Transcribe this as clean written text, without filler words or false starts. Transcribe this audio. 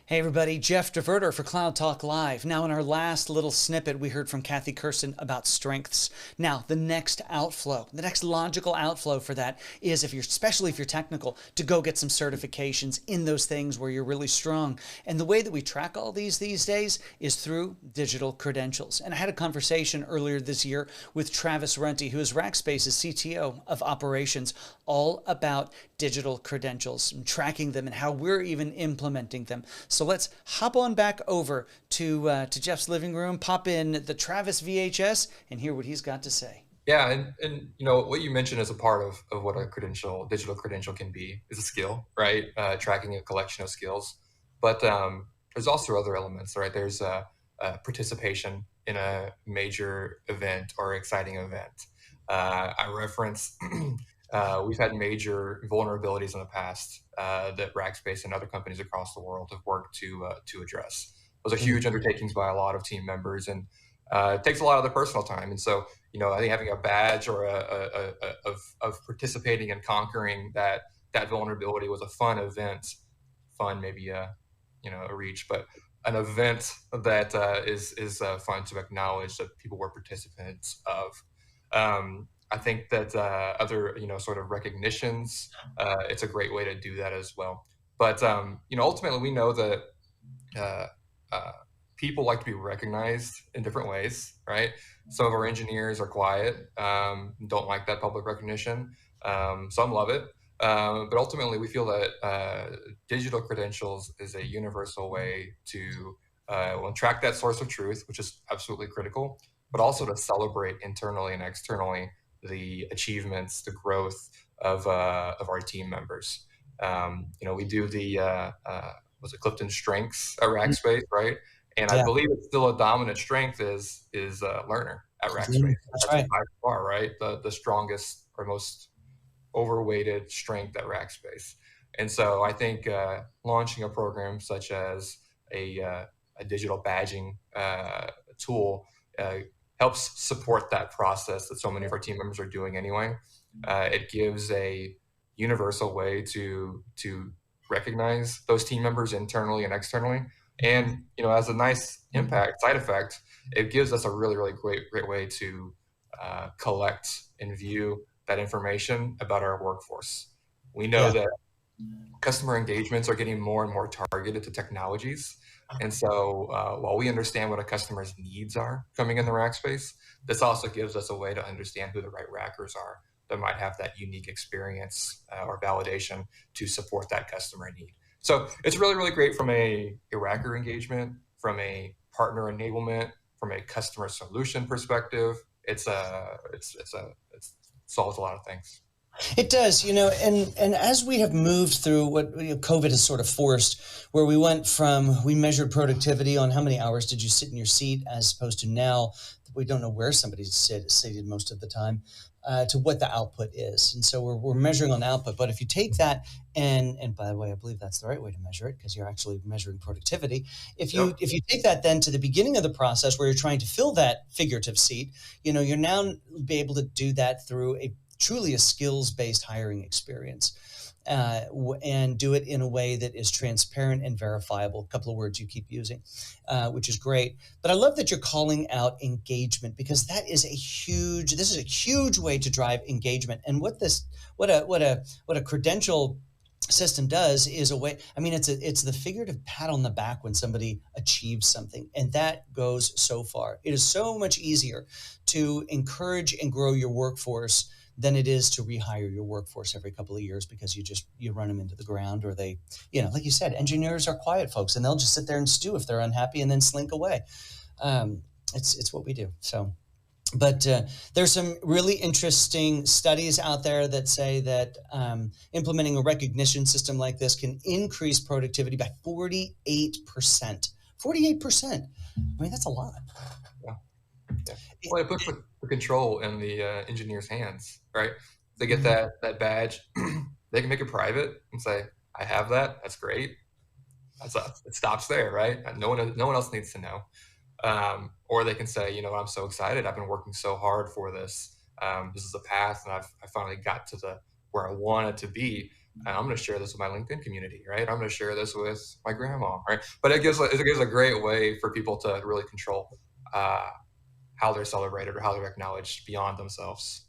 Hey everybody, Jeff Diverter for Cloud Talk Live. Now in our last little snippet, we heard from Kathy Kirsten about strengths. Now the next outflow, the next logical outflow for that is especially if you're technical, to go get some certifications in those things where you're really strong. And the way that we track all these days is through digital credentials. And I had a conversation earlier this year with Travis Runty, who is Rackspace's CTO of Operations, all about digital credentials and tracking them and how we're even implementing them. So let's hop on back over to Jeff's living room, pop in the Travis VHS, and hear what he's got to say. Yeah, and what you mentioned as a part of what a digital credential can be is a skill, right? Tracking a collection of skills, but there's also other elements, right? There's participation in a major event or exciting event. I reference we've had major vulnerabilities in the past that Rackspace and other companies across the world have worked to address. Those are huge undertakings by a lot of team members, and it takes a lot of the personal time. And so, I think having a badge or of participating and conquering that vulnerability was a fun event. Fun, maybe a reach, but an event that is fun to acknowledge that people were participants of. I think that other sort of recognitions, it's a great way to do that as well. But ultimately, we know that uh, uh, people like to be recognized in different ways, right? Some of our engineers are quiet, don't like that public recognition. Some love it. But ultimately, we feel that digital credentials is a universal way to track that source of truth, which is absolutely critical, but also to celebrate internally and externally the achievements, the growth of our team members. We do the was it Clifton Strengths at Rackspace, right? And I Yeah, believe it's still a dominant strength is learner at Rackspace. that's That's right. by far, right, the strongest or most overweighted strength at Rackspace. And so I think launching a program such as a digital badging tool helps support that process that so many of our team members are doing anyway. It gives a universal way to recognize those team members internally and externally. And as a nice side effect, it gives us a really great way to collect and view that information about our workforce. We know Yeah. that customer engagements are getting more and more targeted to technologies. And so while we understand what a customer's needs are coming in the rack space, this also gives us a way to understand who the right rackers are that might have that unique experience or validation to support that customer need. So it's really great from a racker engagement, from a partner enablement, from a customer solution perspective. It solves a lot of things. It does, and as we have moved through what COVID has sort of forced, where we measured productivity on how many hours did you sit in your seat, as opposed to now we don't know where somebody's seated most of the time, to what the output is, and so we're measuring on output. But if you take that, and by the way, I believe that's the right way to measure it because you're actually measuring productivity. If you Yep. if you take that then to the beginning of the process where you're trying to fill that figurative seat, you're now be able to do that through truly a skills-based hiring experience, and do it in a way that is transparent and verifiable. A couple of words you keep using, which is great. But I love that you're calling out engagement, because this is a huge way to drive engagement. And what a credential system does is a way, I mean, it's the figurative pat on the back when somebody achieves something, and that goes so far. It is so much easier to encourage and grow your workforce than it is to rehire your workforce every couple of years, because you run them into the ground, or they, like you said, engineers are quiet folks and they'll just sit there and stew if they're unhappy and then slink away. It's what we do. So, but there's some really interesting studies out there that say that implementing a recognition system like this can increase productivity by 48%. 48%. I mean, that's a lot. Yeah. Yeah. Well, it puts the control in the engineer's hands, right? They get that badge, they can make it private and say, "I have that. That's great." It stops there, right? No one else needs to know. Or they can say, "I'm so excited. I've been working so hard for this. This is a path, and I finally got to where I wanted to be." and I'm going to share this with my LinkedIn community, right? I'm going to share this with my grandma, right? But it gives a great way for people to really control how they're celebrated or how they're acknowledged beyond themselves.